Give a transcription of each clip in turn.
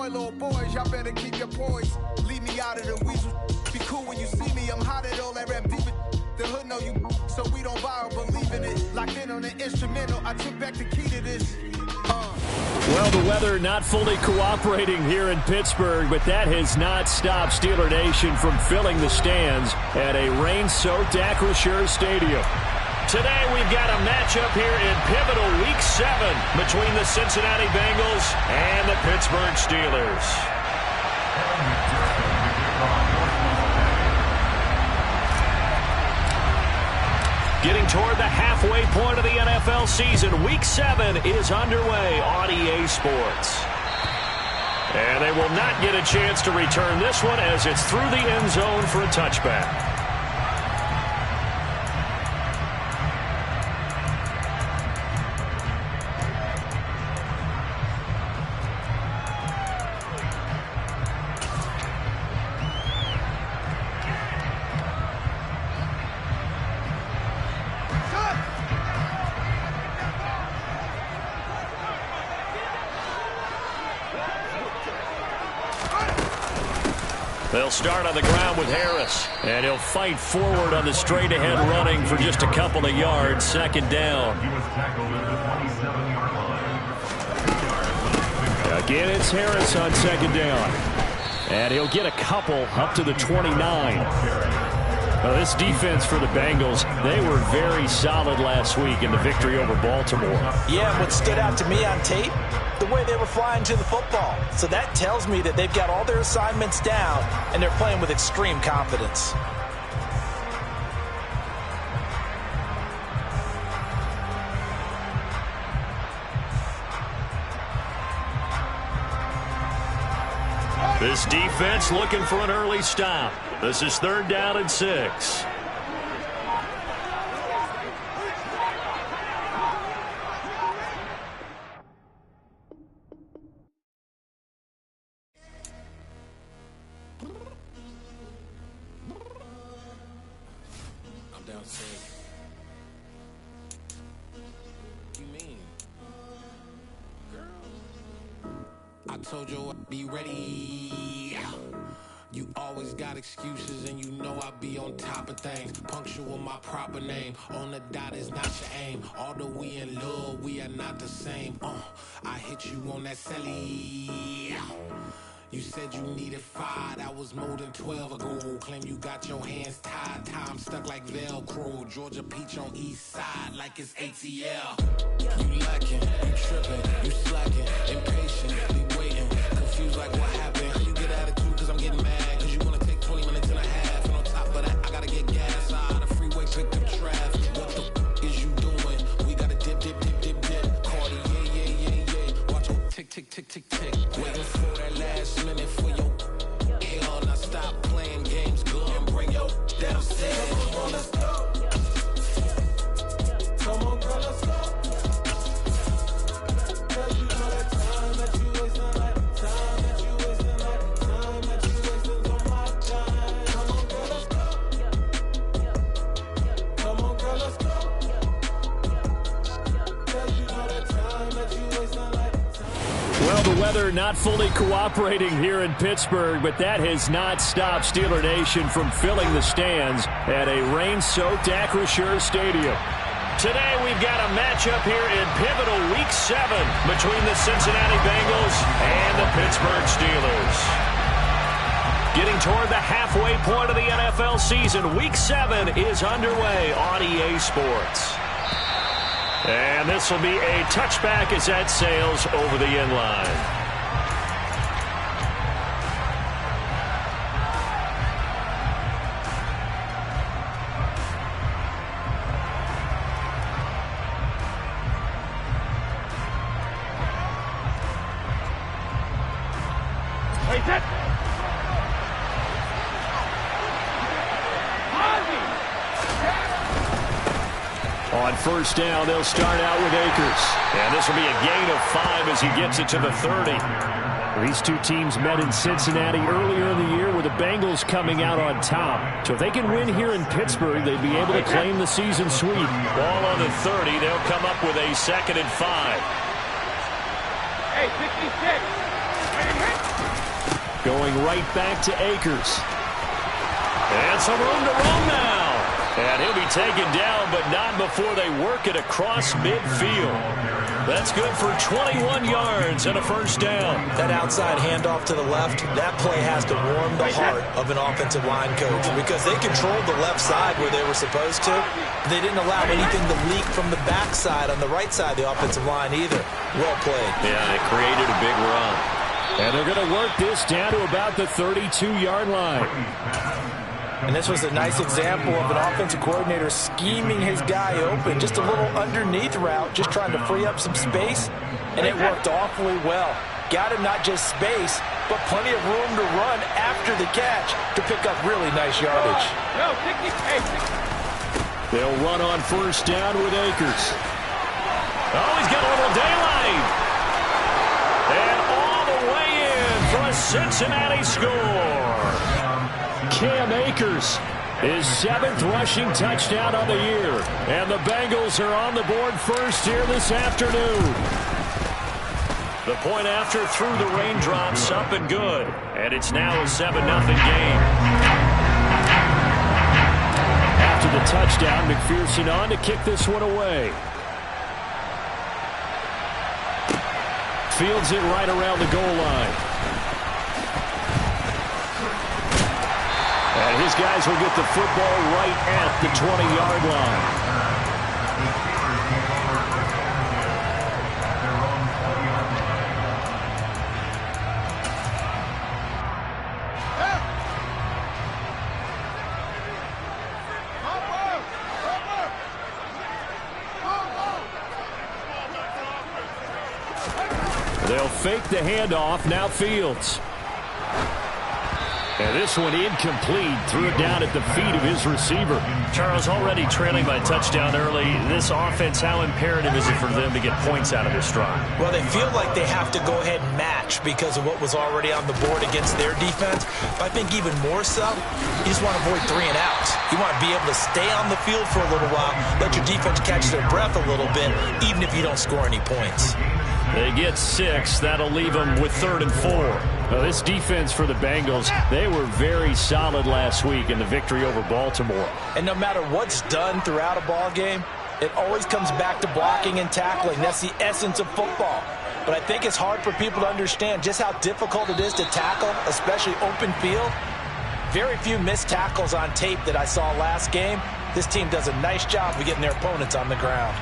boy, little boys, y'all better keep your poise. Leave me out of the weasel. Be cool when you see me, I'm hot at all that rap deep. The hood know you, so we don't borrow, believe in it. Locked in on the instrumental, I took back the key to this. Well, the weather not fully cooperating here in Pittsburgh, but that has not stopped Steeler Nation from filling the stands at a rain-soaked Acrisure Stadium. Today we've got a matchup here in pivotal Week 7 between the Cincinnati Bengals and the Pittsburgh Steelers. Getting toward the halfway point of the NFL season, Week 7 is underway on EA Sports. And they will not get a chance to return this one as it's through the end zone for a touchback. They'll start on the ground with Harris, and he'll fight forward on the straight-ahead running for just a couple of yards. Second down. Again, it's Harris on second down, and he'll get a couple up to the 29. Well, this defense for the Bengals, they were very solid last week in the victory over Baltimore. Yeah, what stood out to me on tape, the way they were flying to the football. So that tells me that they've got all their assignments down and they're playing with extreme confidence. This defense looking for an early stop. This is 3rd down and 6. I told you I'd be ready. You always got excuses and you know I be on top of things. Punctual my proper name. On the dot is not your aim. Although we in love, we are not the same. I hit you on that celly. You said you needed 5, that was more than 12 ago. Claim you got your hands tied, time stuck like Velcro. Georgia Peach on east side like it's ATL. You lacking, you tripping, you slacking, impatient, waiting, confused like what happened. You get attitude cause I'm getting mad, cause you wanna take 20 minutes and a half. And on top of that, I gotta get gas out of the freeway, pick up traffic. What the is you doing? We gotta dip, dip, dip, dip, dip. Cardi, yeah. Watch your tick, tick, tick, tick, tick. Waiting for that last minute for your hell. Now stop playing games, go and bring your downstairs. Come on, let's go. Come on, girl, let's go. Cause you know that time that you wasting, like time that you wasting, like time that you wasting on my time. Come on, girl, let's go. Come on, girl, let's go. Cause you know that time that you wasting, like. Well, the weather not fully cooperating here in Pittsburgh, but that has not stopped Steeler Nation from filling the stands at a rain-soaked Acrisure Stadium. Today we've got a matchup here in pivotal Week 7 between the Cincinnati Bengals and the Pittsburgh Steelers. Getting toward the halfway point of the NFL season, Week 7 is underway on EA Sports. And this will be a touchback as that sails over the end line. On first down, they'll start out with Akers. And this will be a gain of 5 as he gets it to the 30. These two teams met in Cincinnati earlier in the year with the Bengals coming out on top. So if they can win here in Pittsburgh, they'd be able to claim the season sweep. Ball on the 30. They'll come up with a 2nd and 5. Hey, 66. Going right back to Akers. And some room to roam now. And he'll be taken down, but not before they work it across midfield. That's good for 21 yards and a first down. That outside handoff to the left, that play has to warm the heart of an offensive line coach because they controlled the left side where they were supposed to. They didn't allow anything to leak from the backside on the right side of the offensive line either. Well played. Yeah, it created a big run. And they're going to work this down to about the 32-yard line. And this was a nice example of an offensive coordinator scheming his guy open. Just a little underneath route, just trying to free up some space. And it worked awfully well. Got him not just space, but plenty of room to run after the catch to pick up really nice yardage. They'll run on first down with Akers. Oh, he's got a little daylight. And all the way in for a Cincinnati score. Cam Akers, his 7th rushing touchdown of the year. And the Bengals are on the board first here this afternoon. The point after through the raindrops up and good. And it's now a 7-0 game. After the touchdown, McPherson on to kick this one away. Fields it right around the goal line. And his guys will get the football right at the 20-yard line. They'll fake the handoff. Now Fields. And this one incomplete. Threw it down at the feet of his receiver. Charles, already trailing by touchdown early. This offense, how imperative is it for them to get points out of this drive? Well, they feel like they have to go ahead and match because of what was already on the board against their defense. But I think even more so, you just want to avoid 3 and outs. You want to be able to stay on the field for a little while, let your defense catch their breath a little bit, even if you don't score any points. They get 6. That'll leave them with 3rd and 4. Now, this defense for the Bengals, they were very solid last week in the victory over Baltimore. And no matter what's done throughout a ball game, it always comes back to blocking and tackling. That's the essence of football. But I think it's hard for people to understand just how difficult it is to tackle, especially open field. Very few missed tackles on tape that I saw last game. This team does a nice job of getting their opponents on the ground.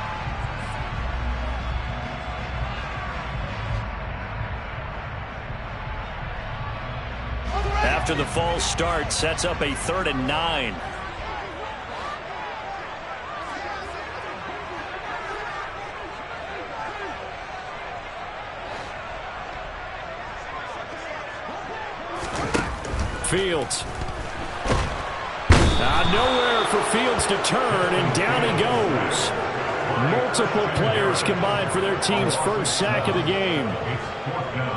After the false start, sets up a 3rd and 9. Fields. Nowhere for Fields to turn, and down he goes. Multiple players combined for their team's first sack of the game.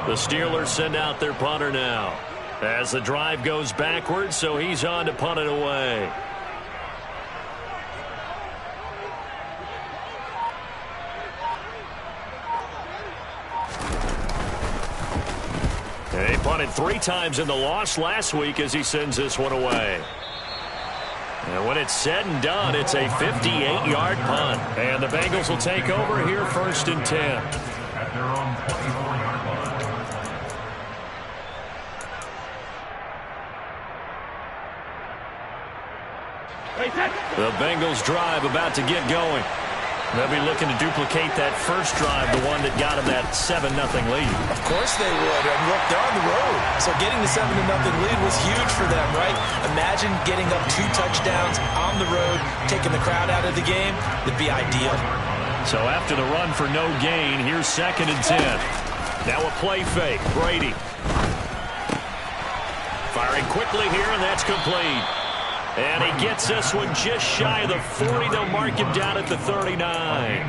The Steelers send out their punter now. As the drive goes backwards, so he's on to punt it away. He punted 3 times in the loss last week as he sends this one away. And when it's said and done, it's a 58-yard punt. And the Bengals will take over here 1st and 10. The Bengals drive about to get going. They'll be looking to duplicate that first drive, the one that got them that 7-0 lead. Of course they would. And look, they're on the road. So getting the 7-0 lead was huge for them, right? Imagine getting up 2 touchdowns on the road, taking the crowd out of the game. It'd be ideal. So after the run for no gain, here's 2nd and 10. Now a play fake. Brady. Firing quickly here, and that's complete. And he gets this one just shy of the 40. They'll mark him down at the 39.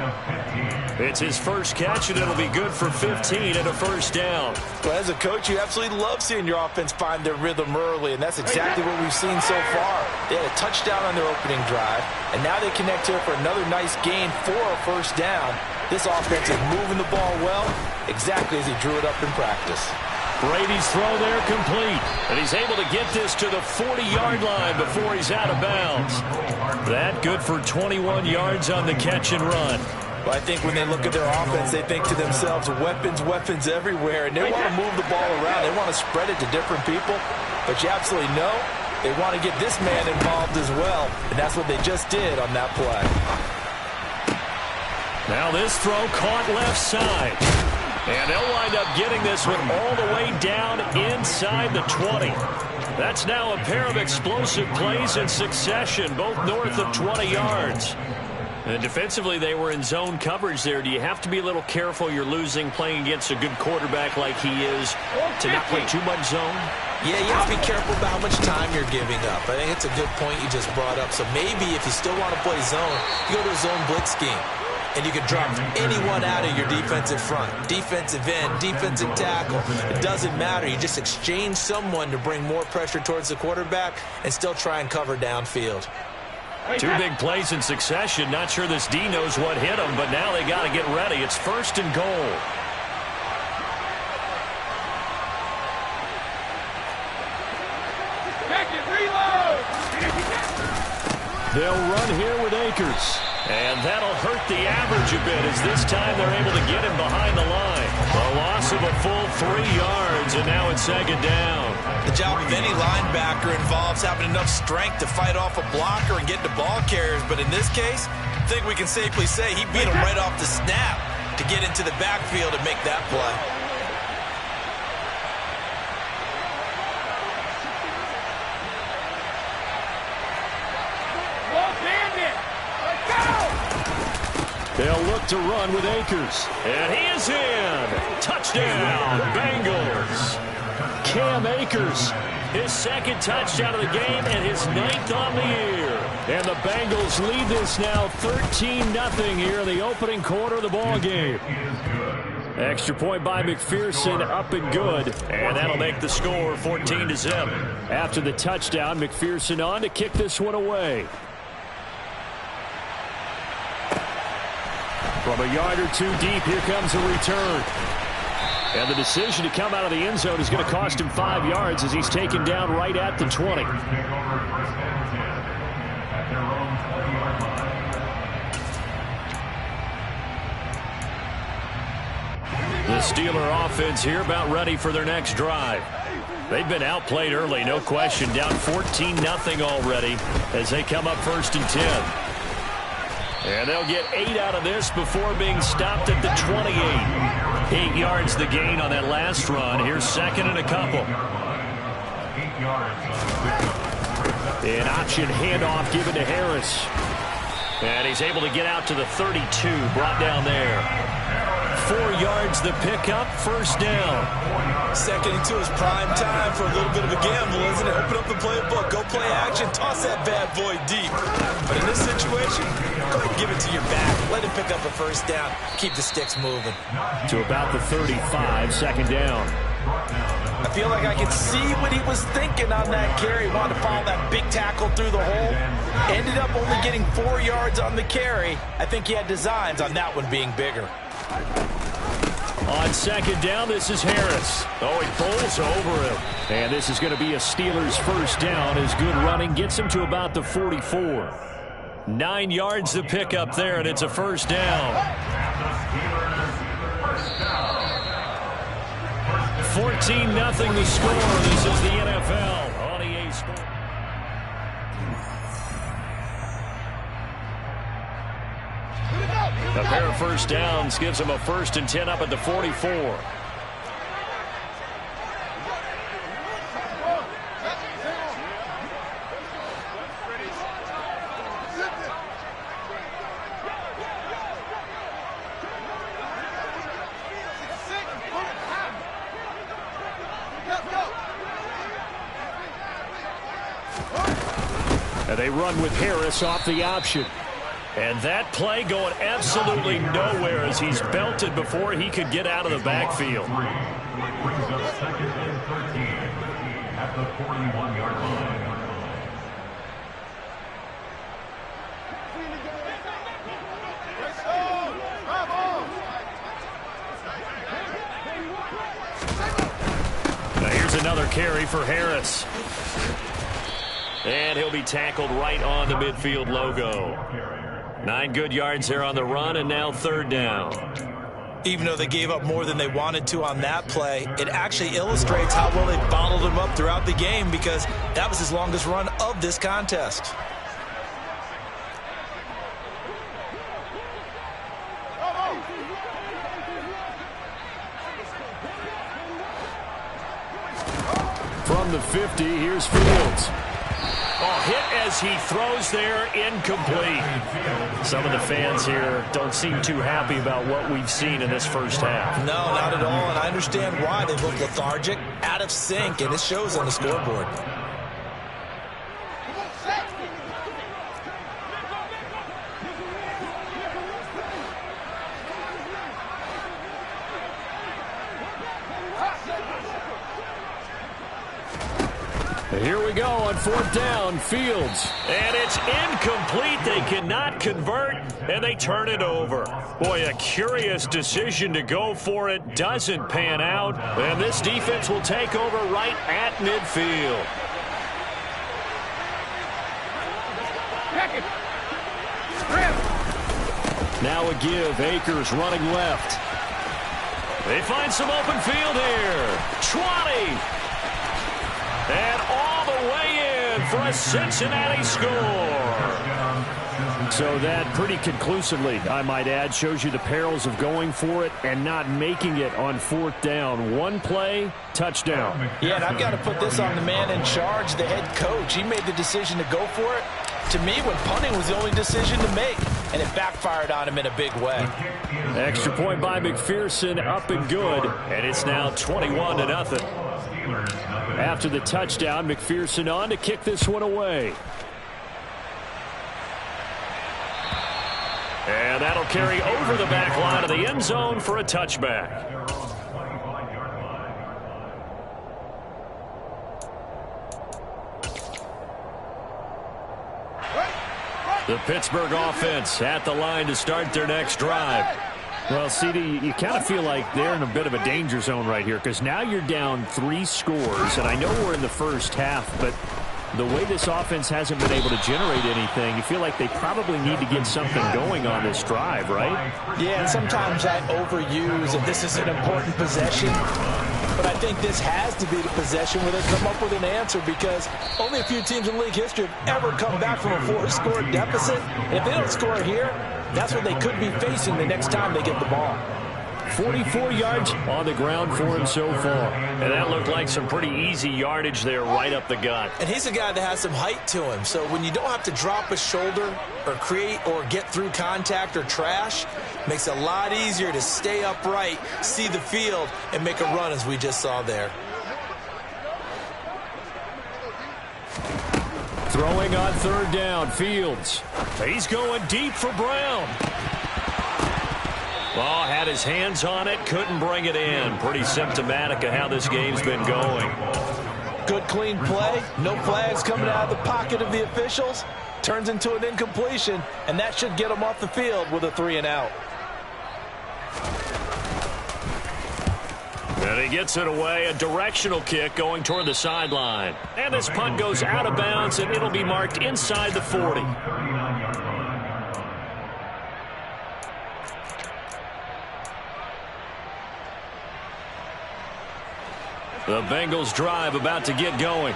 It's his first catch, and it'll be good for 15 and a first down. Well, as a coach, you absolutely love seeing your offense find their rhythm early, and that's exactly what we've seen so far. They had a touchdown on their opening drive, and now they connect here for another nice gain for a first down. This offense is moving the ball well, exactly as he drew it up in practice. Brady's throw there complete. And he's able to get this to the 40-yard line before he's out of bounds. That good for 21 yards on the catch and run. Well, I think when they look at their offense, they think to themselves, weapons, weapons everywhere. And they want to move the ball around. They want to spread it to different people. But you absolutely know they want to get this man involved as well. And that's what they just did on that play. Now this throw caught left side. And they'll wind up getting this one all the way down inside the 20. That's now a pair of explosive plays in succession, both north of 20 yards. And defensively, they were in zone coverage there. Do you have to be a little careful you're losing playing against a good quarterback like he is to not play too much zone? Yeah, you have to be careful about how much time you're giving up. I think it's a good point you just brought up. So maybe if you still want to play zone, you go to a zone blitz scheme. And you can drop anyone out of your defensive front. Defensive end, defensive tackle. It doesn't matter. You just exchange someone to bring more pressure towards the quarterback and still try and cover downfield. Two big plays in succession. Not sure this D knows what hit him, but now they got to get ready. It's 1st and goal. They'll run here with Akers. And that'll hurt the average a bit as this time they're able to get him behind the line. A loss of a full 3 yards, and now it's 2nd down. The job of any linebacker involves having enough strength to fight off a blocker and get to ball carriers. But in this case, I think we can safely say he beat him right off the snap to get into the backfield and make that play. They'll look to run with Akers. And he is in. Touchdown, Bengals. Cam Akers, his 2nd touchdown of the game and his 9th on the year. And the Bengals lead this now 13-0 here in the opening quarter of the ball game. Extra point by McPherson, up and good. And that'll make the score 14-0. After the touchdown, McPherson on to kick this one away. From a yard or two deep, here comes a return. And the decision to come out of the end zone is going to cost him 5 yards as he's taken down right at the 20. The Steeler offense here about ready for their next drive. They've been outplayed early, no question. Down 14-0 already as they come up 1st and 10. And they'll get 8 out of this before being stopped at the 28. 8 yards the gain on that last run. Here's 2nd and a couple. An option handoff given to Harris. And he's able to get out to the 32, brought down there. 4 yards the pickup, 1st down. 2nd and 2 is prime time for a little bit of a gamble, isn't it? Open up the playbook, go play action, toss that bad boy deep. But in this situation, go ahead and give it to your back. Let him pick up a 1st down. Keep the sticks moving. To about the 35, 2nd down. I feel like I can see what he was thinking on that carry. Wanted to follow that big tackle through the hole. Ended up only getting 4 yards on the carry. I think he had designs on that one being bigger. On 2nd down, this is Harris. Oh, he bowls over him. And this is going to be a Steelers 1st down as good running gets him to about the 44. 9 yards the pickup there, and it's a 1st down. 14-0 the score. This is the NFL on EA Sports. A pair of 1st downs gives them a 1st and 10 up at the 44. And they run with Harris off the option. And that play going absolutely nowhere as he's belted before he could get out of the backfield. Brings up 2nd and 13 at the 41-yard line. Here's another carry for Harris. And he'll be tackled right on the midfield logo. 9 good yards there on the run, and now 3rd down. Even though they gave up more than they wanted to on that play, it actually illustrates how well they bottled him up throughout the game, because that was his longest run of this contest. From the 50, here's Fields. Oh, hit as he throws there, incomplete. Some of the fans here don't seem too happy about what we've seen in this first half. No, not at all, and I understand why. They look lethargic, out of sync, and it shows on the scoreboard. Here we go on 4th down, Fields. And it's incomplete. They cannot convert, and they turn it over. Boy, a curious decision to go for it. Doesn't pan out, and this defense will take over right at midfield. Now a give. Akers running left. They find some open field here. 20. And all the way in for a Cincinnati score. So that pretty conclusively, I might add, shows you the perils of going for it and not making it on 4th down. One play, touchdown. Yeah, and I've got to put this on the man in charge, the head coach. He made the decision to go for it. To me, when punting was the only decision to make, and it backfired on him in a big way. Extra point by McPherson, up and good, and it's now 21-0. After the touchdown, McPherson on to kick this one away. And that'll carry over the back line of the end zone for a touchback. The Pittsburgh offense at the line to start their next drive. Well, CD, you kind of feel like they're in a bit of a danger zone right here, because now you're down 3 scores, and I know we're in the first half, but the way this offense hasn't been able to generate anything, you feel like they probably need to get something going on this drive, right? Yeah, and sometimes I overuse, and this is an important possession, but I think this has to be the possession where they come up with an answer, because only a few teams in league history have ever come back from a 4-score deficit. And if they don't score here, that's what they could be facing the next time they get the ball. 44 yards on the ground for him so far. And that looked like some pretty easy yardage there right up the gut. And he's a guy that has some height to him. So when you don't have to drop a shoulder or create or get through contact or trash, makes it a lot easier to stay upright, see the field, and make a run as we just saw there. Throwing on 3rd down, Fields. He's going deep for Brown. Well, had his hands on it, couldn't bring it in. Pretty symptomatic of how this game's been going. Good, clean play. No flags coming out of the pocket of the officials. Turns into an incompletion, and that should get him off the field with a 3-and-out. And he gets it away, a directional kick going toward the sideline. And this punt goes out of bounds, and it'll be marked inside the 40. The Bengals drive about to get going.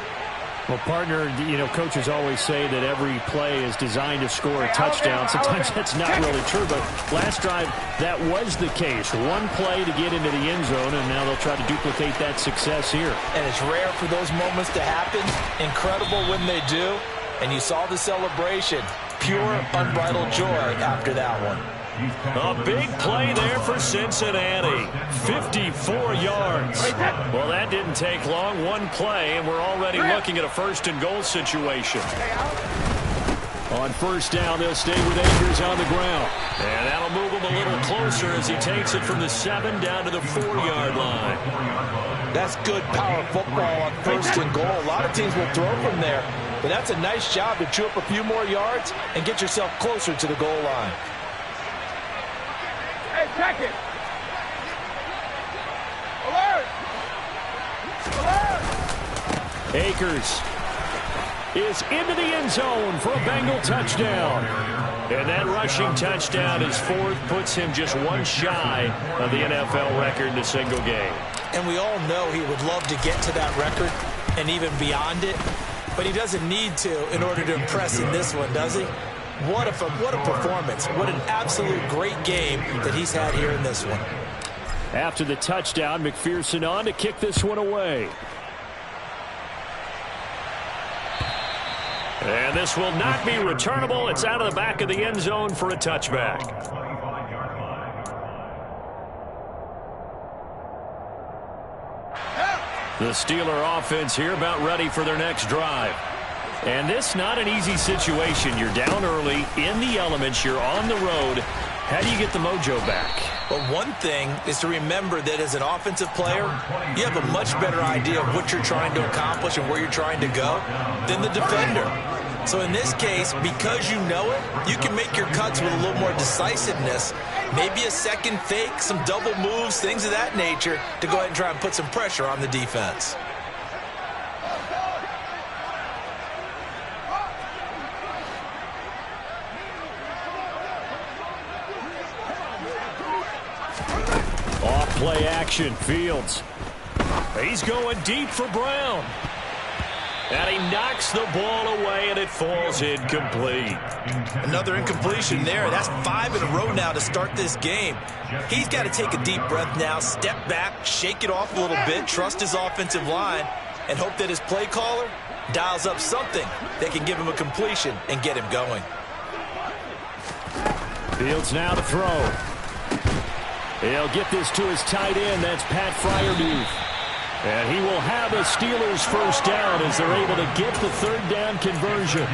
Well, partner, you know, coaches always say that every play is designed to score a touchdown. Sometimes that's not really true, but last drive, that was the case. One play to get into the end zone, and now they'll try to duplicate that success here. And it's rare for those moments to happen. Incredible when they do. And you saw the celebration. Pure, unbridled joy after that one. A big play there for Cincinnati. 54 yards. Well, that didn't take long. One play, and we're already looking at a 1st-and-goal situation. On 1st down, they'll stay with Akers on the ground. And that'll move him a little closer as he takes it from the 7 down to the 4-yard line. That's good power football on 1st and goal. A lot of teams will throw from there, but that's a nice job to chew up a few more yards and get yourself closer to the goal line. Check it. Alert! Alert! Akers is into the end zone for a Bengal touchdown. And that rushing touchdown, his fourth, puts him just one shy of the NFL record in a single game. And we all know he would love to get to that record and even beyond it, but he doesn't need to in order to impress in this one, does he? What a performance. What an absolute great game that he's had here in this one. After the touchdown, McPherson on to kick this one away. And this will not be returnable. It's out of the back of the end zone for a touchback. The Steeler offense here about ready for their next drive. And this not an easy situation. You're down early, in the elements, you're on the road. How do you get the mojo back? Well, one thing is to remember that as an offensive player, you have a much better idea of what you're trying to accomplish and where you're trying to go than the defender. So in this case, because you know it, you can make your cuts with a little more decisiveness, maybe a second fake, some double moves, things of that nature, to go ahead and try and put some pressure on the defense. Play action, Fields. He's going deep for Brown. And he knocks the ball away, and it falls incomplete. Another incompletion there. That's 5 in a row now to start this game. He's got to take a deep breath now, step back, shake it off a little bit, trust his offensive line, and hope that his play caller dials up something that can give him a completion and get him going. Fields now to throw. He'll get this to his tight end. That's Pat Freiermuth. And he will have a Steelers first down as they're able to get the third down conversion.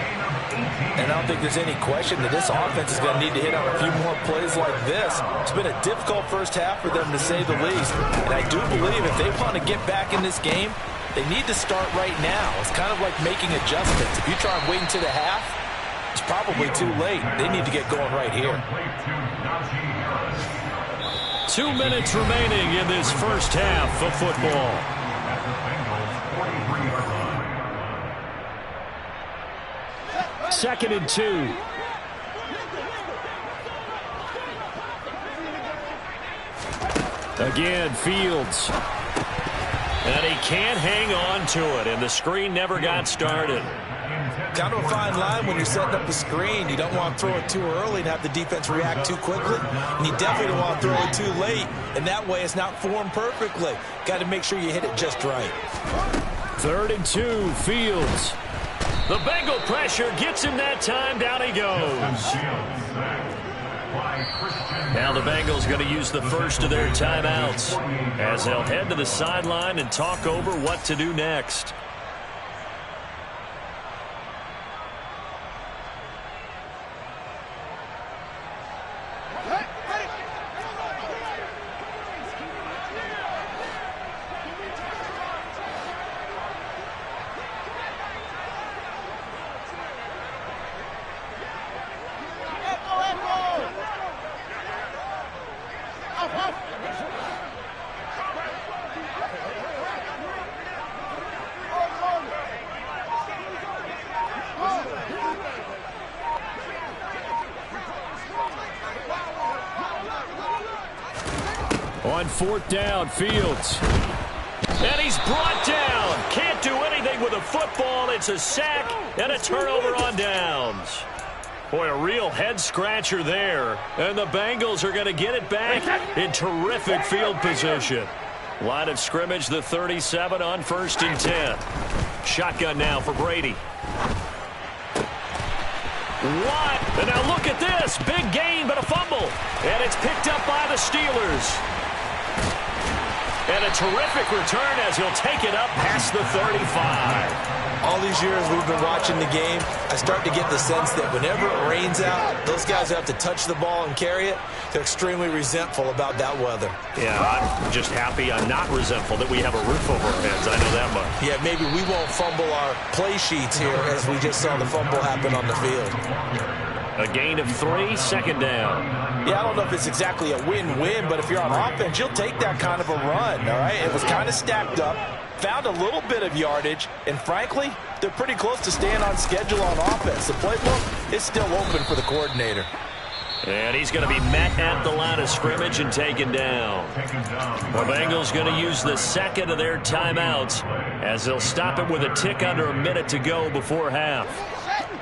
And I don't think there's any question that this offense is going to need to hit on a few more plays like this. It's been a difficult first half for them, to say the least. And I do believe if they want to get back in this game, they need to start right now. It's kind of like making adjustments. If you try and wait until the half, it's probably too late. They need to get going right here. 2 minutes remaining in this first half of football. Second and 2. Again, Fields. And he can't hang on to it, and the screen never got started. Kind of a fine line when you're setting up a screen. You don't want to throw it too early and have the defense react too quickly. And you definitely don't want to throw it too late. And that way it's not formed perfectly. Got to make sure you hit it just right. 3rd and 2, Fields. The Bengal pressure gets him that time. Down he goes. Now the Bengals going to use the first of their timeouts as they'll head to the sideline and talk over what to do next. On 4th down, Fields. And he's brought down. Can't do anything with a football. It's a sack and a turnover on downs. Boy, a real head-scratcher there. And the Bengals are going to get it back in terrific field position. Line of scrimmage, the 37 on 1st and 10. Shotgun now for Brady. What? And now look at this. Big gain, but a fumble. And it's picked up by the Steelers. And a terrific return as he'll take it up past the 35. All these years we've been watching the game, I start to get the sense that whenever it rains out, those guys who have to touch the ball and carry it, they're extremely resentful about that weather. Yeah, I'm just happy I'm not resentful that we have a roof over our heads. I know that much. Yeah, maybe we won't fumble our play sheets here as we just saw the fumble happen on the field. A gain of 3, 2nd down. Yeah, I don't know if it's exactly a win-win, but if you're on offense, you'll take that kind of a run, all right? It was kind of stacked up. found a little bit of yardage, and frankly, they're pretty close to staying on schedule on offense. The playbook is still open for the coordinator. And he's going to be met at the line of scrimmage and taken down. The Bengals going to use the second of their timeouts as they'll stop it with a tick under a minute to go before half.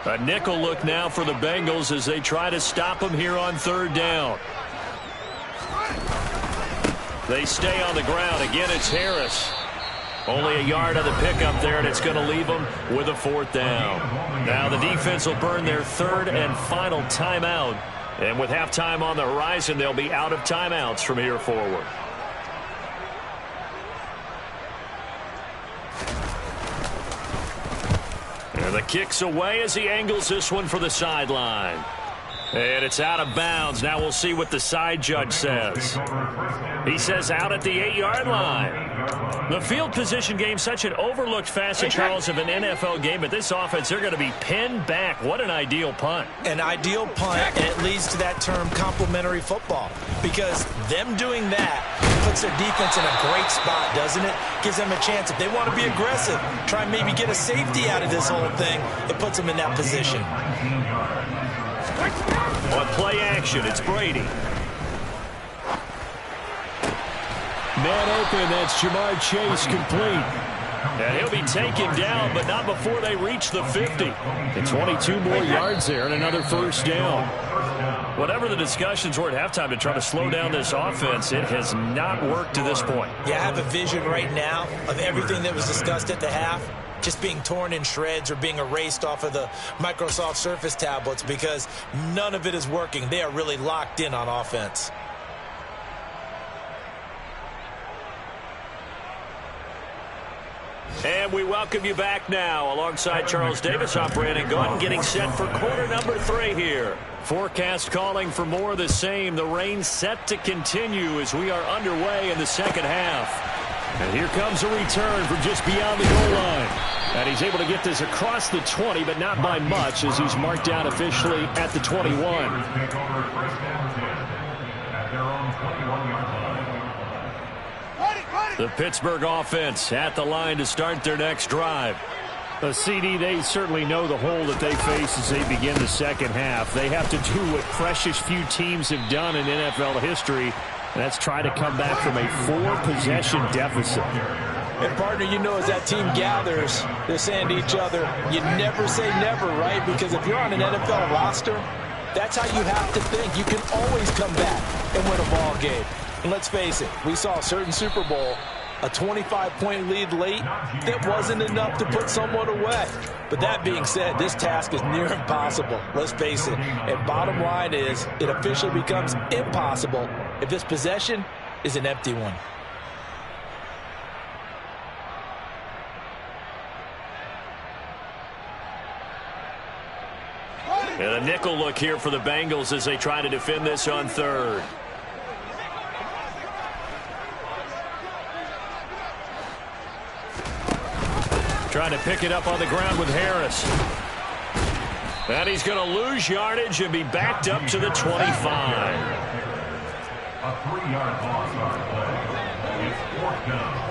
A nickel look now for the Bengals as they try to stop him here on third down. They stay on the ground. Again, it's Harris. Only a yard on the pickup there, and it's going to leave them with a fourth down. Now the defense will burn their third and final timeout. And with halftime on the horizon, they'll be out of timeouts from here forward. And the kick's away as he angles this one for the sideline. And it's out of bounds. Now we'll see what the side judge says. He says out at the 8-yard line. The field position game, such an overlooked facet, Charles, of an NFL game. But this offense, they're going to be pinned back. What an ideal punt. An ideal punt, and it leads to that term complementary football. Because them doing that puts their defense in a great spot, doesn't it? Gives them a chance. If they want to be aggressive, try and maybe get a safety out of this whole thing, it puts them in that position. On play action, it's Brady. Man open, that's Jamar Chase complete. And he'll be taken down, but not before they reach the 50. And 22 more yards there and another first down. Whatever the discussions were at halftime to try to slow down this offense, it has not worked to this point. Yeah, I have a vision right now of everything that was discussed at the half just being torn in shreds or being erased off of the Microsoft Surface tablets because none of it is working. They are really locked in on offense. And we welcome you back now alongside Charles Davis. I'm Brandon Gordon getting set for quarter number 3 here. Forecast calling for more of the same. The rain set to continue as we are underway in the second half. And here comes a return from just beyond the goal line. And he's able to get this across the 20, but not by much as he's marked down officially at the 21. The Pittsburgh offense at the line to start their next drive. CD, they certainly know the hole that they face as they begin the second half. They have to do what precious few teams have done in NFL history, and that's try to come back from a 4-possession deficit. And, partner, you know, as that team gathers, they're saying to each other, you never say never, right? Because if you're on an NFL roster, that's how you have to think. You can always come back and win a ball game. And let's face it, we saw a certain Super Bowl, a 25-point lead late, that wasn't enough to put someone away. But that being said, this task is near impossible. Let's face it. And bottom line is, it officially becomes impossible if this possession is an empty one. And a nickel look here for the Bengals as they try to defend this on third. Trying to pick it up on the ground with Harris. And he's going to lose yardage and be backed up to the 25. A 3-yard loss on play. It's 4th down.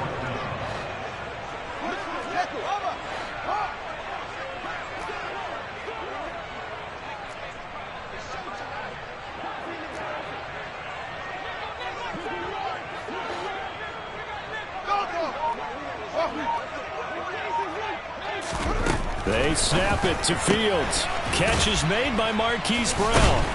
They snap it to Fields. Catch is made by Marquise Brown.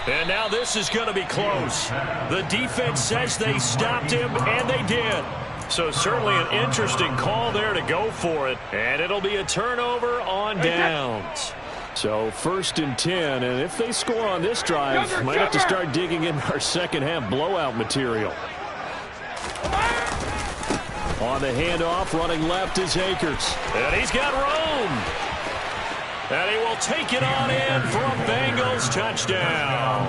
And now this is going to be close. The defense says they stopped him, and they did. So certainly an interesting call there to go for it. And it'll be a turnover on downs. So 1st and 10, and if they score on this drive, might have to start digging in our second half blowout material. On the handoff, running left is Akers. And he's got room. And he will take it on in for a Bengals touchdown.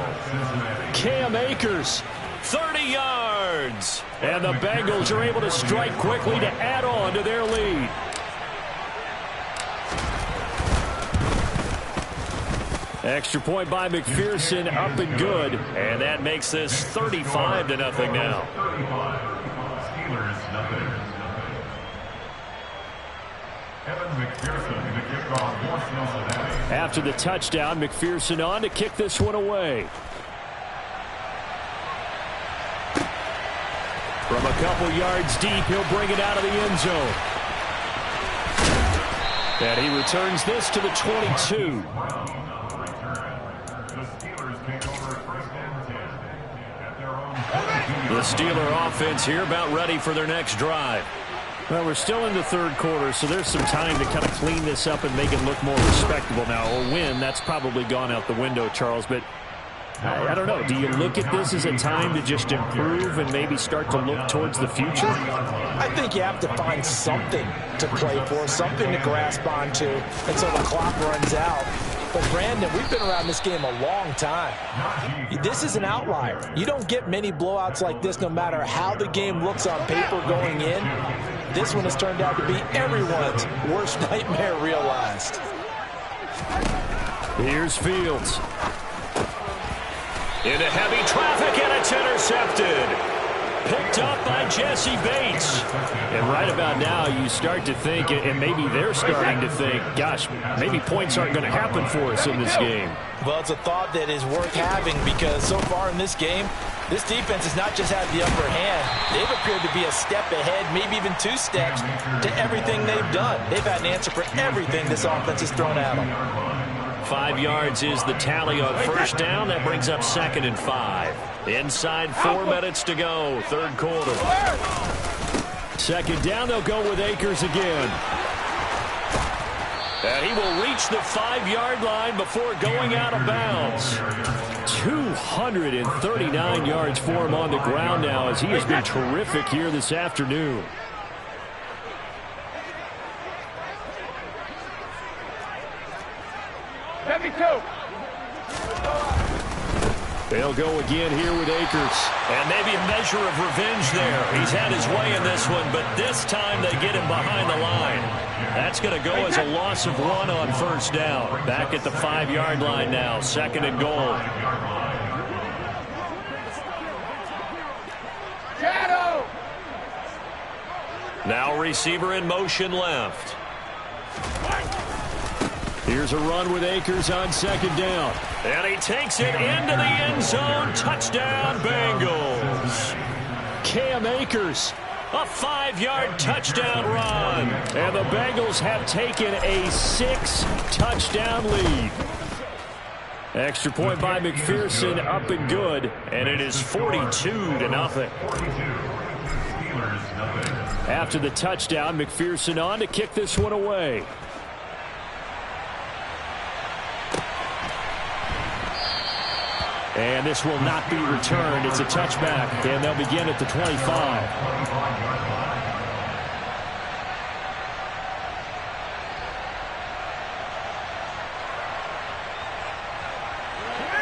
Cam Akers, 30 yards. And the Bengals are able to strike quickly to add on to their lead. Extra point by McPherson, up and good. And that makes this 35-0 now. After the touchdown, McPherson on to kick this one away. From a couple yards deep, he'll bring it out of the end zone. And he returns this to the 22. The Steeler offense here about ready for their next drive. Well, we're still in the third quarter, so there's some time to kind of clean this up and make it look more respectable now. A win, that's probably gone out the window, Charles, but I don't know. Do you look at this as a time to just improve and maybe start to look towards the future? I think you have to find something to play for, something to grasp onto until the clock runs out. But, Brandon, we've been around this game a long time. This is an outlier. You don't get many blowouts like this no matter how the game looks on paper going in. This one has turned out to be everyone's worst nightmare realized. Here's Fields. Into heavy traffic, and it's intercepted. Picked up by Jesse Bates. And right about now, you start to think, and maybe they're starting to think, gosh, maybe points aren't going to happen for us in this game. Well, it's a thought that is worth having because so far in this game, this defense has not just had the upper hand. They've appeared to be a step ahead, maybe even 2 steps to everything they've done. They've had an answer for everything this offense has thrown at them. 5 yards is the tally on first down. That brings up 2nd and 5. Inside 4 minutes to go, third quarter. Second down, they'll go with Akers again. And he will reach the 5-yard line before going out of bounds. 239 yards for him on the ground now as he has been terrific here this afternoon. They'll go again here with Akers. And maybe a measure of revenge there. He's had his way in this one, but this time they get him behind the line. That's going to go as a loss of 1 on first down. Back at the 5-yard line now, 2nd and goal. Now receiver in motion left. Here's a run with Akers on 2nd down. And he takes it into the end zone. Touchdown, Bengals. Cam Akers. A 5-yard touchdown run. And the Bengals have taken a 6-touchdown lead. Extra point by McPherson, up and good. And it is 42-0. After the touchdown, McPherson on to kick this one away. And this will not be returned. It's a touchback, and they'll begin at the 25.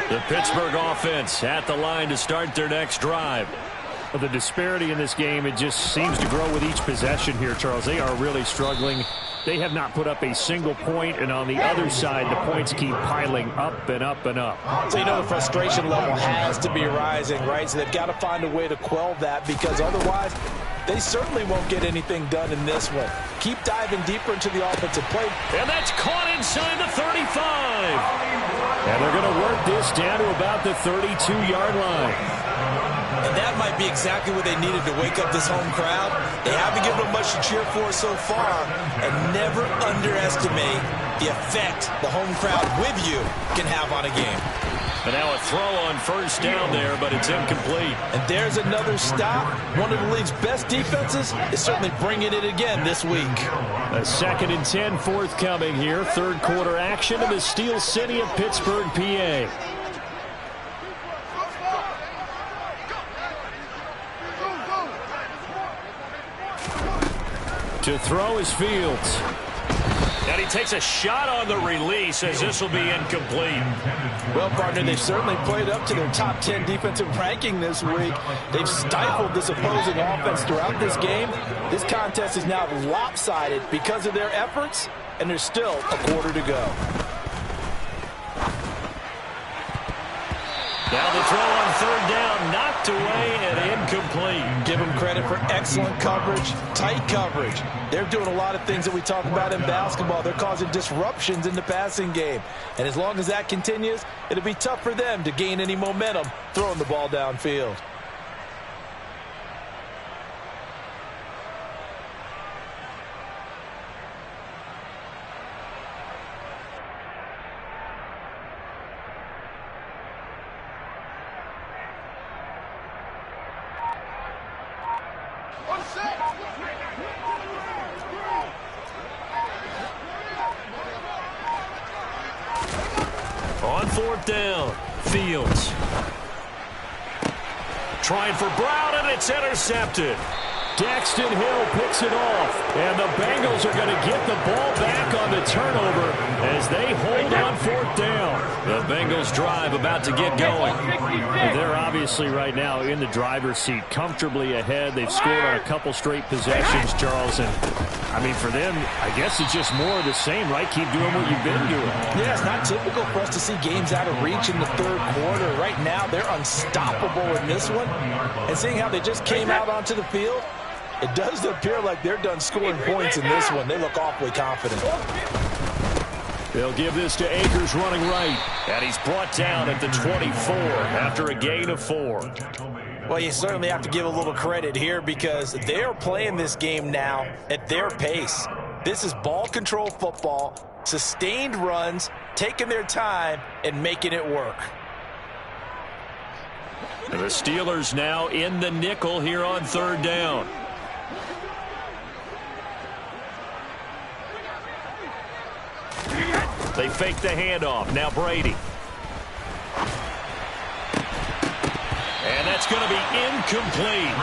The Pittsburgh offense at the line to start their next drive. Well, the disparity in this game, it just seems to grow with each possession here, Charles. They are really struggling. They have not put up a single point, and on the other side, the points keep piling up and up and up. So, you know, the frustration level has to be rising, right? So they've got to find a way to quell that because otherwise they certainly won't get anything done in this one. Keep diving deeper into the offensive play. And that's caught inside the 35. And they're going to work this down to about the 32-yard line. And that might be exactly what they needed to wake up this home crowd. They haven't given them much to cheer for so far. And never underestimate the effect the home crowd with you can have on a game. And now a throw on first down there, but it's incomplete. And there's another stop. One of the league's best defenses is certainly bringing it again this week. A 2nd and 10 forthcoming here. Third quarter action in the Steel City of Pittsburgh, PA. To throw is Fields. And he takes a shot on the release as this will be incomplete. Well, partner, they've certainly played up to their top 10 defensive ranking this week. They've stifled this opposing offense throughout this game. This contest is now lopsided because of their efforts, and there's still a quarter to go. Now the throw on third down, knocked away and incomplete. Give them credit for for excellent coverage, tight coverage. They're doing a lot of things that we talk about in basketball. They're causing disruptions in the passing game. And as long as that continues, it'll be tough for them to gain any momentum throwing the ball downfield. On fourth down, Fields. Trying for Brown, and it's intercepted. Daxton Hill picks it off, and the Bengals are going to get the ball back on the turnover as they hold on fourth down. The Bengals drive about to get going. They're obviously right now in the driver's seat, comfortably ahead. They've scored on a couple straight possessions, Charles. And, I mean, for them, I guess it's just more of the same, right? Keep doing what you've been doing. Yeah, it's not typical for us to see games out of reach in the third quarter. Right now, they're unstoppable in this one. And seeing how they just came out onto the field, it does appear like they're done scoring points in this one. They look awfully confident. They'll give this to Akers running right. And he's brought down at the 24 after a gain of 4. Well, you certainly have to give a little credit here because they are playing this game now at their pace. This is ball control football, sustained runs, taking their time, and making it work. The Steelers now in the nickel here on third down. They fake the handoff. Now Brady. And that's going to be incomplete.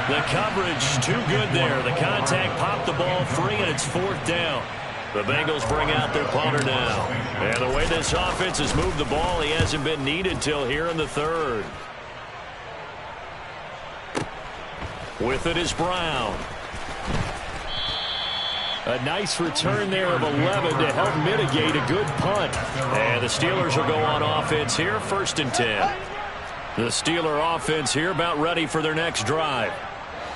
The coverage too good there. The contact popped the ball free, and it's fourth down. The Bengals bring out their punter now. And the way this offense has moved the ball, he hasn't been needed till here in the third. With it is Brown. A nice return there of 11 to help mitigate a good punt. And the Steelers will go on offense here, 1st and 10. The Steeler offense here about ready for their next drive.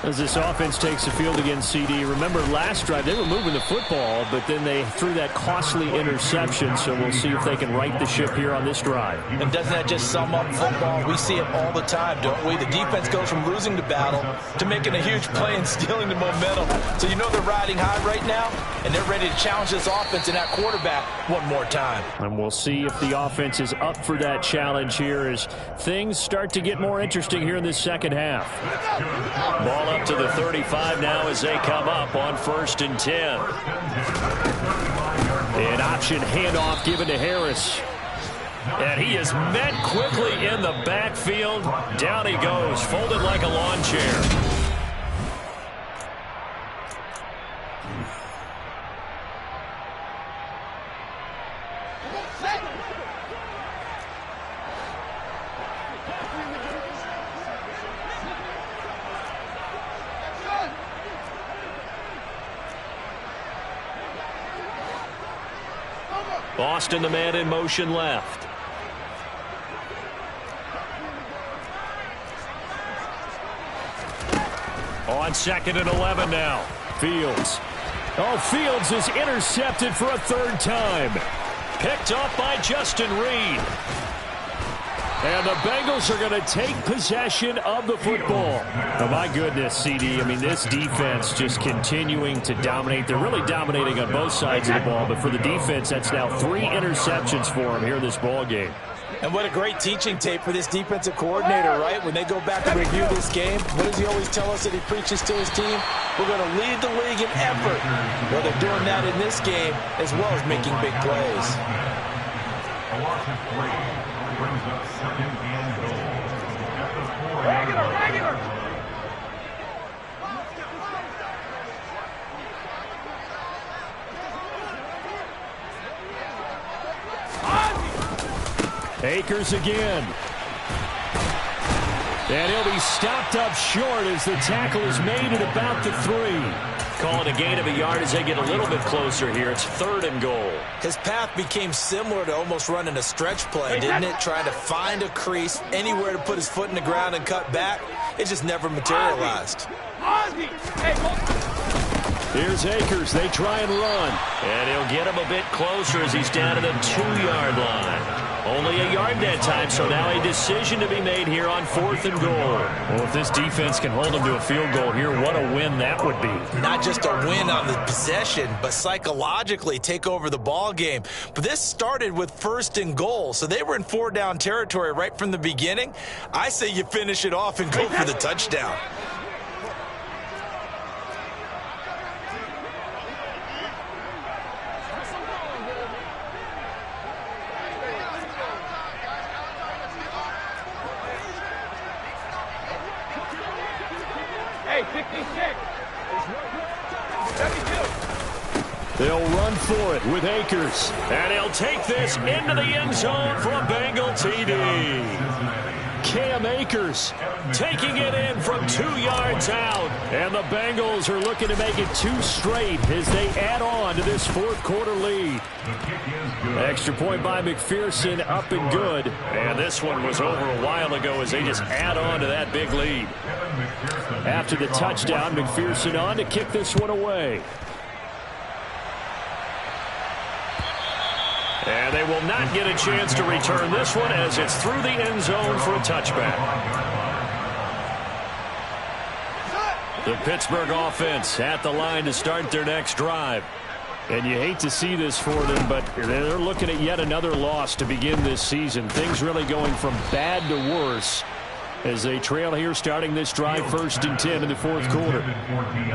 As this offense takes the field against CD, remember last drive they were moving the football, but then they threw that costly interception, so we'll see if they can right the ship here on this drive. And doesn't that just sum up football? We see it all the time, don't we? The defense goes from losing the battle to making a huge play and stealing the momentum. So you know they're riding high right now, and they're ready to challenge this offense and that quarterback one more time. And we'll see if the offense is up for that challenge here as things start to get more interesting here in this second half. Ball up to the 35 now as they come up on 1st and 10. An option handoff given to Harris. And he is met quickly in the backfield. Down he goes, folded like a lawn chair. Boston, the man in motion left. On 2nd and 11 now. Fields. Oh, Fields is intercepted for a third time. Picked up by Justin Reed. And the Bengals are going to take possession of the football. Oh, my goodness, CD. I mean, this defense just continuing to dominate. They're really dominating on both sides of the ball. But for the defense, that's now 3 interceptions for them here in this ball game. And what a great teaching tape for this defensive coordinator, right? When they go back and review this game, what does he always tell us that he preaches to his team? We're going to lead the league in effort. Well, they're doing that in this game as well as making big plays. A loss of 3 brings up 2nd and goal at the 4-yard line. Akers again. And he'll be stopped up short as the tackle is made at about the 3. Call it a gain of a yard as they get a little bit closer here. It's 3rd and goal. His path became similar to almost running a stretch play, didn't it? Trying to find a crease, anywhere to put his foot in the ground and cut back. It just never materialized. Here's Akers. They try and run. And he'll get him a bit closer as he's down to the 2-yard line. Only a yard that time, so now a decision to be made here on 4th and goal. Well, if this defense can hold them to a field goal here, what a win that would be. Not just a win on the possession, but psychologically take over the ball game. But this started with 1st and goal, so they were in 4-down territory right from the beginning. I say you finish it off and go for the touchdown. They'll run for it with Akers. And he'll take this into the end zone for a Bengal TD. Cam Akers Taking it in from 2 yards out. And the Bengals are looking to make it 2 straight as they add on to this 4th quarter lead. Extra point by McPherson, up and good. And this one was over a while ago as they just add on to that big lead. After the touchdown, McPherson on to kick this one away. And they will not get a chance to return this one as it's through the end zone for a touchback. The Pittsburgh offense at the line to start their next drive. And you hate to see this for them, but they're looking at yet another loss to begin this season. Things really going from bad to worse as they trail here starting this drive 1st and 10 in the 4th quarter.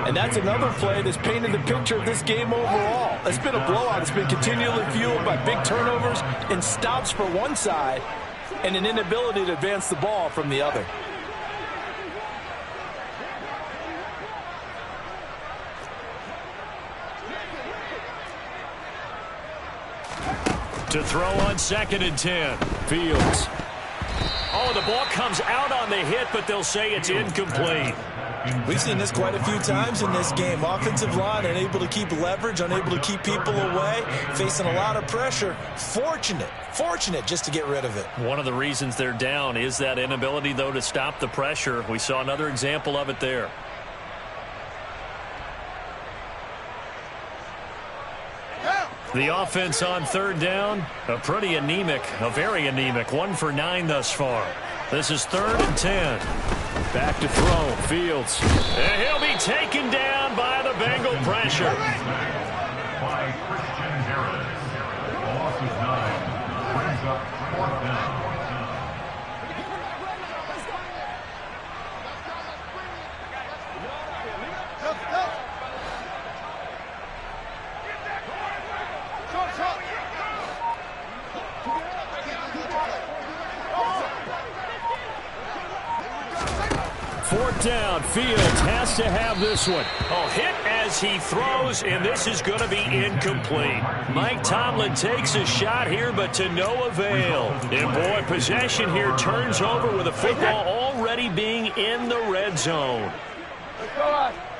And that's another play that's painted the picture of this game overall. It's been a blowout. It's been continually fueled by big turnovers and stops for one side and an inability to advance the ball from the other. To throw on 2nd and 10. Fields. Oh, the ball comes out on the hit, but they'll say it's incomplete. We've seen this quite a few times in this game. Offensive line unable to keep leverage, unable to keep people away, facing a lot of pressure. Fortunate just to get rid of it. One of the reasons they're down is that inability, though, to stop the pressure. We saw another example of it there. The offense on 3rd down, a very anemic, 1 for 9 thus far. This is 3rd and 10. Back to throw, Fields. And he'll be taken down by the Bengal pressure. By Christian Harris. The loss is 9. Brings up 4th down. Fourth down, Fields has to have this one. Oh, hit as he throws, and this is going to be incomplete. Mike Tomlin takes a shot here, but to no avail. And boy, possession here turns over with the football already being in the red zone.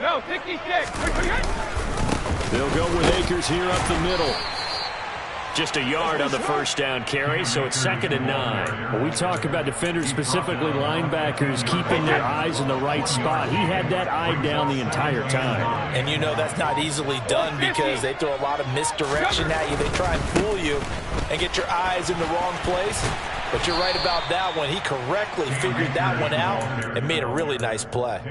No, 66. They'll go with Akers here up the middle. Just a yard on the first down carry, so it's 2nd and 9. When we talk about defenders, specifically linebackers, keeping their eyes in the right spot. He had that eye down the entire time. And you know that's not easily done because they throw a lot of misdirection at you. They try and fool you and get your eyes in the wrong place. But you're right about that one. He correctly figured that one out and made a really nice play.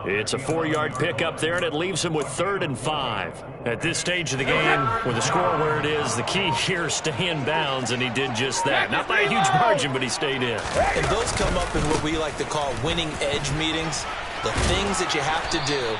It's a 4-yard pickup there, and it leaves him with 3rd and 5. At this stage of the game, with the score where it is, the key here is stay in bounds, and he did just that. Not by a huge margin, but he stayed in. And those come up in what we like to call winning edge meetings. The things that you have to do.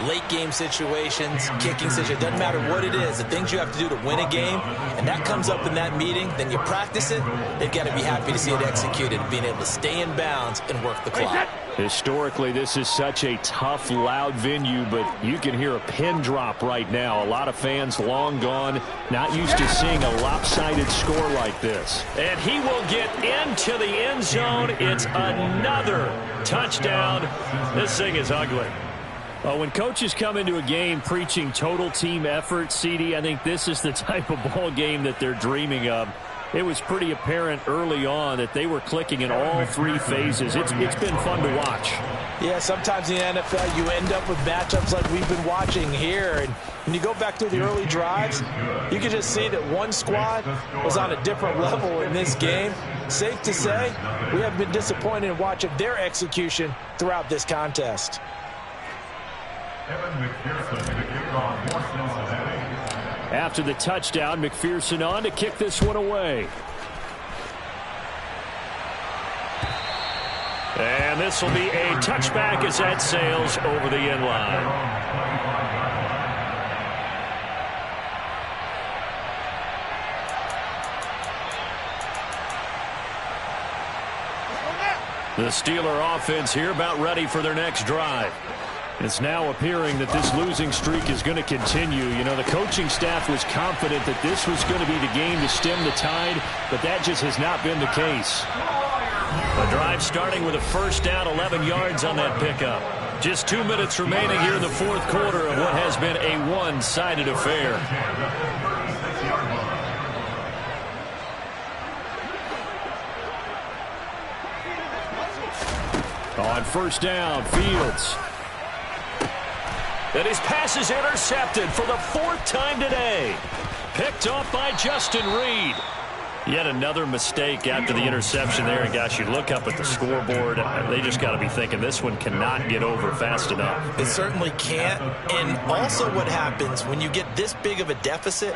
Late game situations, kicking situations, doesn't matter what it is, the things you have to do to win a game, and that comes up in that meeting, then you practice it, they've got to be happy to see it executed, being able to stay in bounds and work the clock. Historically, this is such a tough, loud venue, but you can hear a pin drop right now. A lot of fans long gone, not used to seeing a lopsided score like this. And he will get into the end zone. It's another touchdown. This thing is ugly. Well, when coaches come into a game preaching total team effort, CD, I think this is the type of ball game that they're dreaming of. It was pretty apparent early on that they were clicking in all three phases. It's been fun to watch. Yeah, sometimes in the NFL you end up with matchups like we've been watching here. And when you go back to the early drives, you can just see that one squad was on a different level in this game. Safe to say, we have been disappointed in watching their execution throughout this contest. After the touchdown, McPherson on to kick this one away. And this will be a touchback as that sails over the end line. The Steeler offense here about ready for their next drive. It's now appearing that this losing streak is going to continue. You know, the coaching staff was confident that this was going to be the game to stem the tide, but that just has not been the case. The drive starting with a first down, 11 yards on that pickup. Just 2 minutes remaining here in the fourth quarter of what has been a one-sided affair. On first down, Fields. And his pass is intercepted for the fourth time today. Picked off by Justin Reed. Yet another mistake after the interception there. And gosh, you look up at the scoreboard, they just got to be thinking this one cannot get over fast enough. It certainly can't. And also what happens when you get this big of a deficit,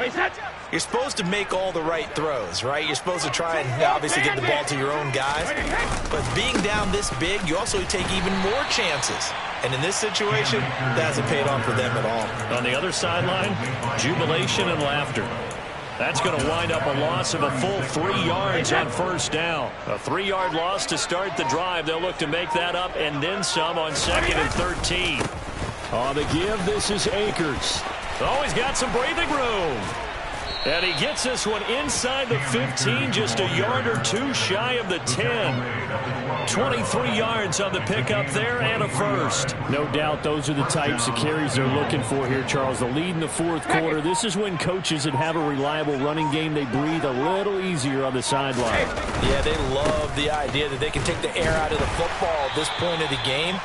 you're supposed to make all the right throws, right? You're supposed to try and obviously get the ball to your own guys. But being down this big, you also take even more chances. And in this situation, that hasn't paid off for them at all. On the other sideline, jubilation and laughter. That's going to wind up a loss of a full 3 yards on first down. A 3-yard loss to start the drive. They'll look to make that up and then some on 2nd and 13. On the give, this is Akers. Oh, he's got some breathing room. And he gets this one inside the 15, just a yard or two shy of the 10. 23 yards on the pickup there and a first. No doubt those are the types of carries they're looking for here, Charles. The lead in the fourth quarter. This is when coaches that have a reliable running game, they breathe a little easier on the sideline. Yeah, they love the idea that they can take the air out of the football at this point of the game.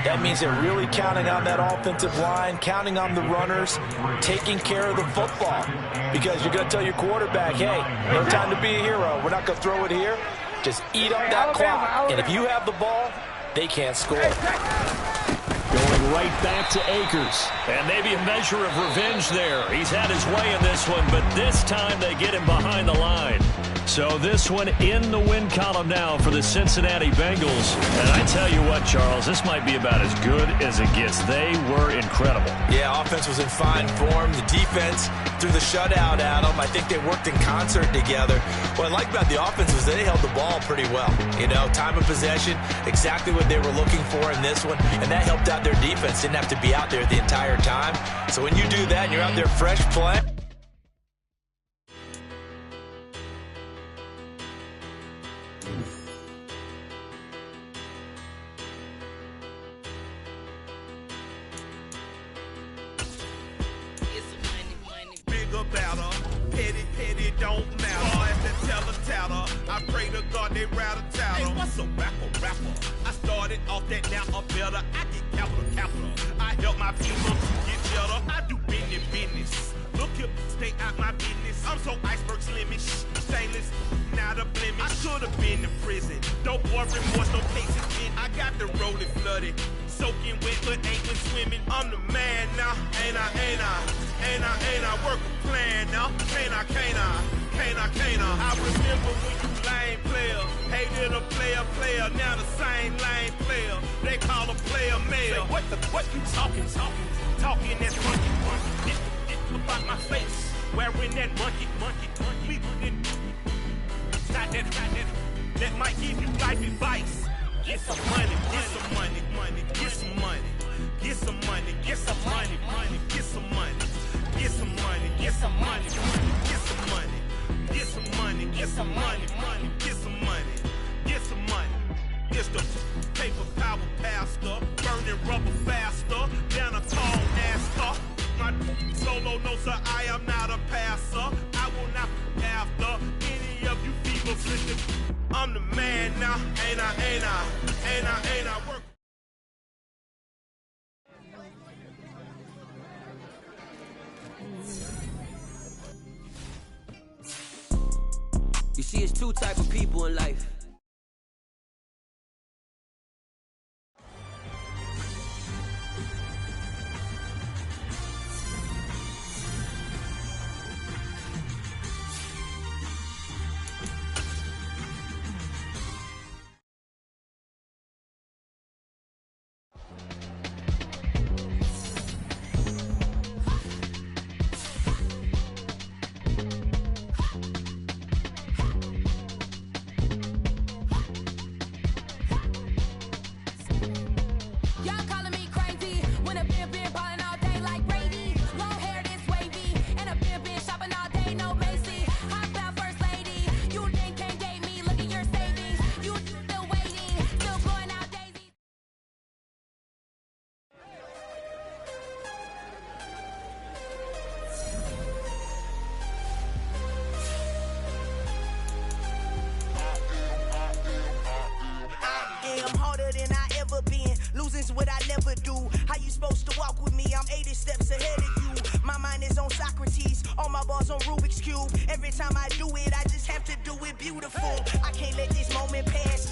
That means they're really counting on that offensive line, counting on the runners, taking care of the football. Because you're going to tell your quarterback, hey, no time to be a hero. We're not going to throw it here. Just eat up that clock. And if you have the ball, they can't score. Going right back to Akers. And maybe a measure of revenge there. He's had his way in this one, but this time they get him behind the line. So this one in the win column now for the Cincinnati Bengals. And I tell you what, Charles, this might be about as good as it gets. They were incredible. Yeah, offense was in fine form. The defense threw the shutout at them. I think they worked in concert together. What I like about the offense was they held the ball pretty well. You know, time of possession, exactly what they were looking for in this one. And that helped out their defense. Didn't have to be out there the entire time. So when you do that and you're out there fresh playing, petty don't matter. All at the teller-tatter, I pray to God they rattle-tatter. Hey, what's a rapper? I started off that, now I'm better. I get capital. I help my people get cheddar. I do business. Look here, stay out my business. I'm so iceberg slimish, stainless, not a blemish. I should have been in prison. Don't boy remorse, no cases in. I got the rolling flooded, soaking wet, but ain't been swimming. I'm the man now, ain't I? Work a plan now, can't I? I remember when you lame player, hated a player, now the same lame player. They call a player male. What you talking? Talking that monkey. About my face, wearing that monkey. We didn't stop that. That might give you life advice. Get some money. Get some money. It's the paper power pastor, burning rubber faster, down a tall NASCAR. My solo, no sir, I am not a passer. I will not after any of you You see, it's two type of people in life. Losing's what I never do. How you supposed to walk with me? I'm 80 steps ahead of you. My mind is on Socrates, all my balls on Rubik's Cube. Every time I do it, I just have to do it beautiful. I can't let this moment pass.